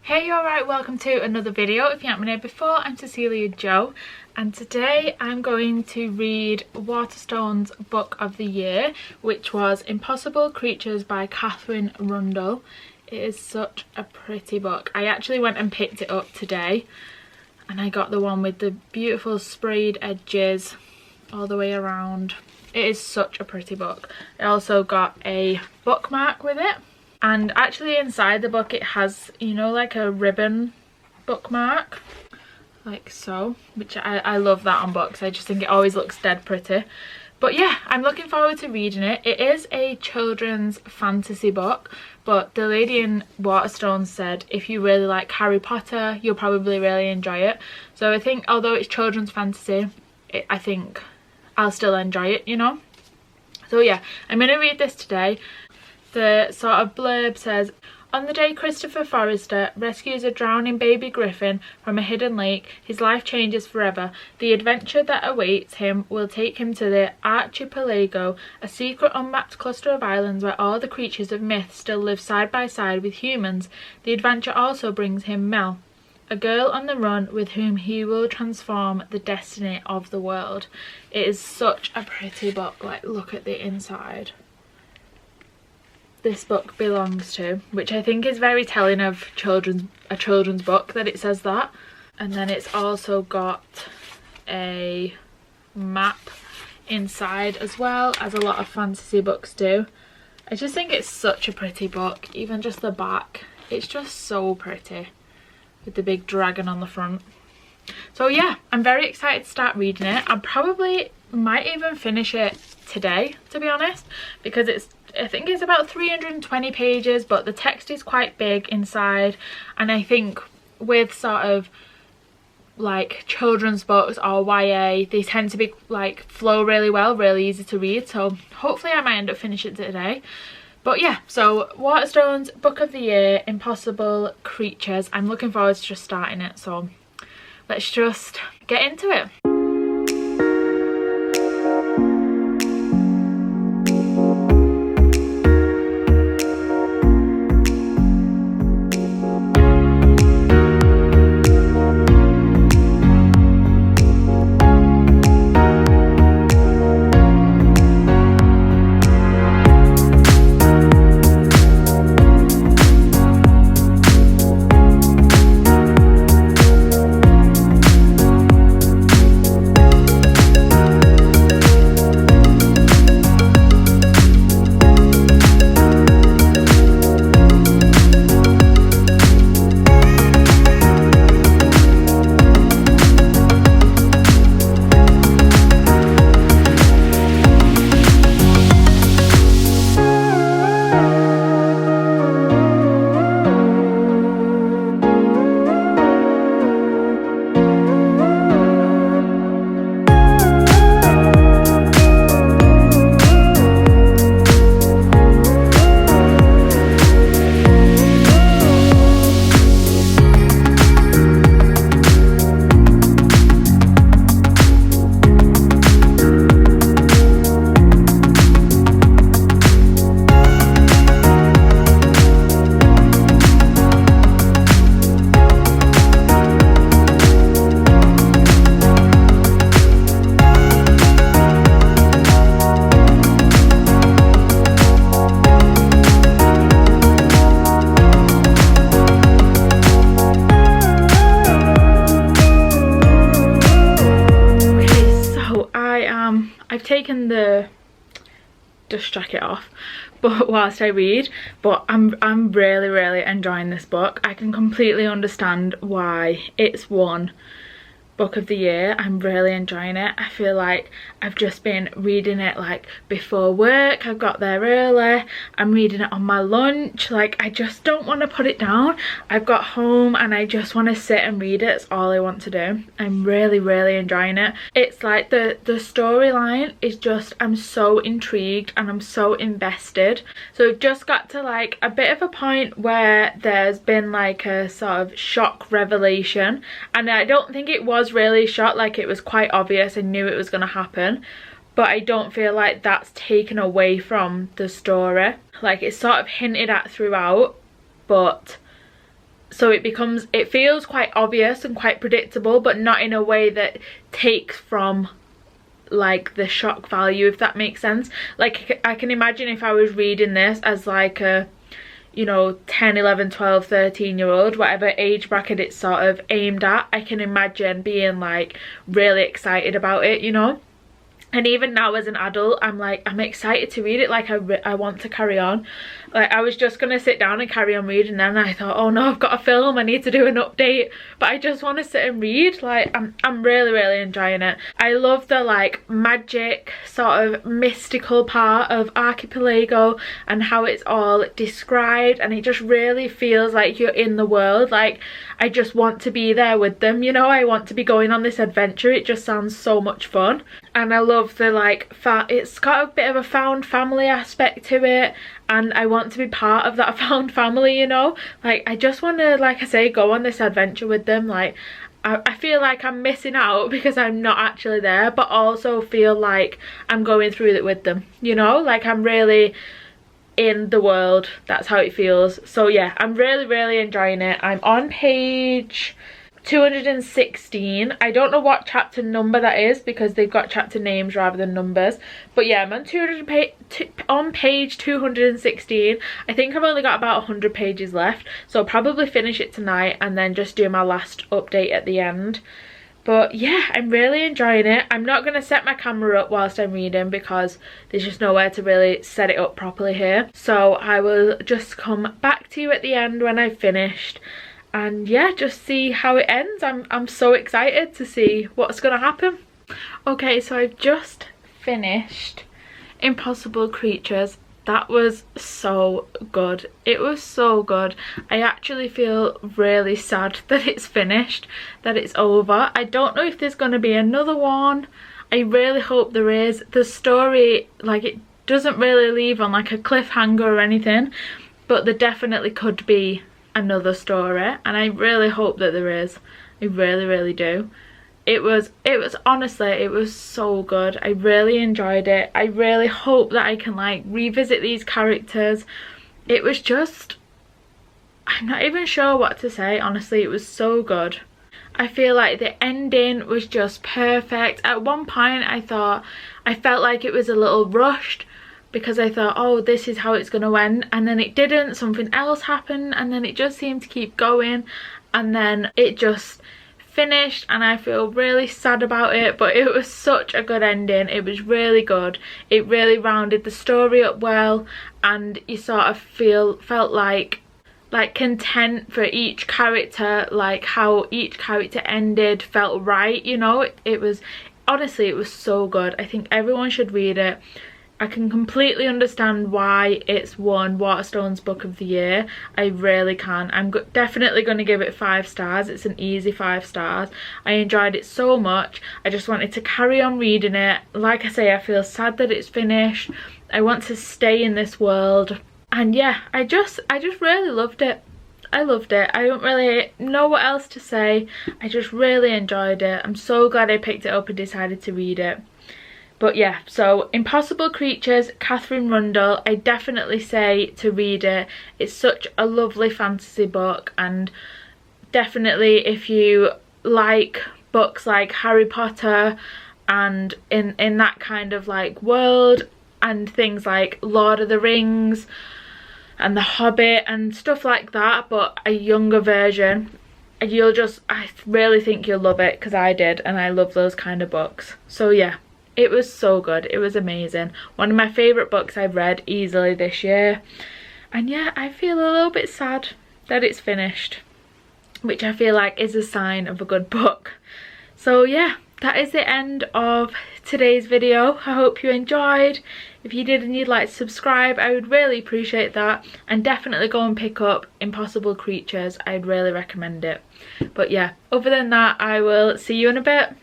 Hey, you alright? Welcome to another video. If you haven't been here before, I'm Cecilia Jo, and today I'm going to read Waterstones Book of the Year, which was Impossible Creatures by Katherine Rundell. It is such a pretty book. I actually went and picked it up today, and I got the one with the beautiful sprayed edges all the way around. It is such a pretty book. I also got a bookmark with it. And actually inside the book it has, you know, like a ribbon bookmark, like so, which I love that on books. I just think it always looks dead pretty. But yeah, I'm looking forward to reading it. It is a children's fantasy book, but the lady in Waterstones said if you really like Harry Potter, you'll probably really enjoy it. So I think although it's children's fantasy, I think I'll still enjoy it, you know. So yeah, I'm going to read this today. The sort of blurb says, on the day Christopher Forrester rescues a drowning baby griffin from a hidden lake, his life changes forever. The adventure that awaits him will take him to the Archipelago, a secret unmapped cluster of islands where all the creatures of myth still live side by side with humans. The adventure also brings him Mel, a girl on the run with whom he will transform the destiny of the world. It is such a pretty book. Like, look at the inside. This book belongs to, which I think is very telling of a children's book that it says that. And then it's also got a map inside as well, as a lot of fantasy books do. I just think it's such a pretty book. Even just the back, it's just so pretty with the big dragon on the front. So yeah, I'm very excited to start reading it. I probably might even finish it today, to be honest, because I think it's about 320 pages, but the text is quite big inside, and I think with sort of like children's books or YA, they tend to be like flow really well, really easy to read, so hopefully I might end up finishing it today. But yeah, so Waterstones Book of the Year, Impossible Creatures. I'm looking forward to just starting it, so let's just get into it. I've taken the dust jacket off but whilst I read, but I'm really enjoying this book. I can completely understand why it's won Book of the Year. I'm really enjoying it. I feel like I've just been reading it like before work. I've got there early. I'm reading it on my lunch. Like, I just don't want to put it down. I've got home and I just want to sit and read it. It's all I want to do. I'm really enjoying it. It's like the storyline is just, I'm so intrigued and I'm so invested. So it just got to like a bit of a point where there's been like a sort of shock revelation, and I don't think it was really shocked. Like, it was quite obvious. I knew it was going to happen, but I don't feel like that's taken away from the story. Like, it's sort of hinted at throughout, but so it feels quite obvious and quite predictable, but not in a way that takes from like the shock value, if that makes sense. Like I can imagine if I was reading this as like a, you know, 10, 11, 12, 13-year-old, whatever age bracket it's sort of aimed at, I can imagine being like really excited about it, you know. And even now as an adult, I'm like, I'm excited to read it. Like I want to carry on. Like I was just gonna sit down and carry on reading, then I thought, oh no, I've got a film, I need to do an update. But I just want to sit and read. Like I'm really enjoying it. I love the like magic sort of mystical part of Archipelago and how it's all described, and it just really feels like you're in the world. Like I just want to be there with them, you know. I want to be going on this adventure. It just sounds so much fun. And I love the like it's got a bit of a found family aspect to it, and I want to be part of that found family, you know. Like I just want to, like I say, go on this adventure with them. Like I feel like I'm missing out because I'm not actually there, but also feel like I'm going through it with them, you know. Like I'm really in the world. That's how it feels. So yeah, I'm really enjoying it. I'm on page 216. I don't know what chapter number that is because they've got chapter names rather than numbers, but yeah, I'm on page 216. I think I've only got about 100 pages left, so I'll probably finish it tonight and then just do my last update at the end. But yeah, I'm really enjoying it. I'm not going to set my camera up whilst I'm reading because there's just nowhere to really set it up properly here, so I will just come back to you at the end when I've finished. And yeah, just see how it ends. I'm so excited to see what's gonna happen. Okay, so I've just finished Impossible Creatures. That was so good. It was so good. I actually feel really sad that it's finished, that it's over. I don't know if there's gonna be another one. I really hope there is. The story, like, it doesn't really leave on like a cliffhanger or anything, but there definitely could be another story, and I really hope that there is. I really do. It was honestly, it was so good. I really enjoyed it. I really hope that I can like revisit these characters. It was just, I'm not even sure what to say, honestly. It was so good. I feel like the ending was just perfect. At one point I felt like it was a little rushed, because I thought, oh, this is how it's going to end, and then it didn't. Something else happened, and then it just seemed to keep going, and then it just finished, and I feel really sad about it. But it was such a good ending. It was really good. It really rounded the story up well, and you sort of felt like content for each character, like how each character ended felt right, you know. It was, honestly, it was so good. I think everyone should read it. I can completely understand why it's won Waterstones Book of the Year. I really can. I'm definitely going to give it 5 stars. It's an easy 5 stars. I enjoyed it so much. I just wanted to carry on reading it. Like I say, I feel sad that it's finished. I want to stay in this world. And yeah, I just really loved it. I loved it. I don't really know what else to say. I just really enjoyed it. I'm so glad I picked it up and decided to read it. But yeah, so Impossible Creatures, Katherine Rundell. I definitely say to read it. It's such a lovely fantasy book, and definitely if you like books like Harry Potter and in that kind of like world, and things like Lord of the Rings and The Hobbit and stuff like that, but a younger version, I really think you'll love it, because I did, and I love those kind of books. So yeah, it was so good. It was amazing. One of my favourite books I've read easily this year. And yeah, I feel a little bit sad that it's finished, which I feel like is a sign of a good book. So yeah, that is the end of today's video. I hope you enjoyed. If you did and you'd like to subscribe, I would really appreciate that. And definitely go and pick up Impossible Creatures. I'd really recommend it. But yeah, other than that, I will see you in a bit.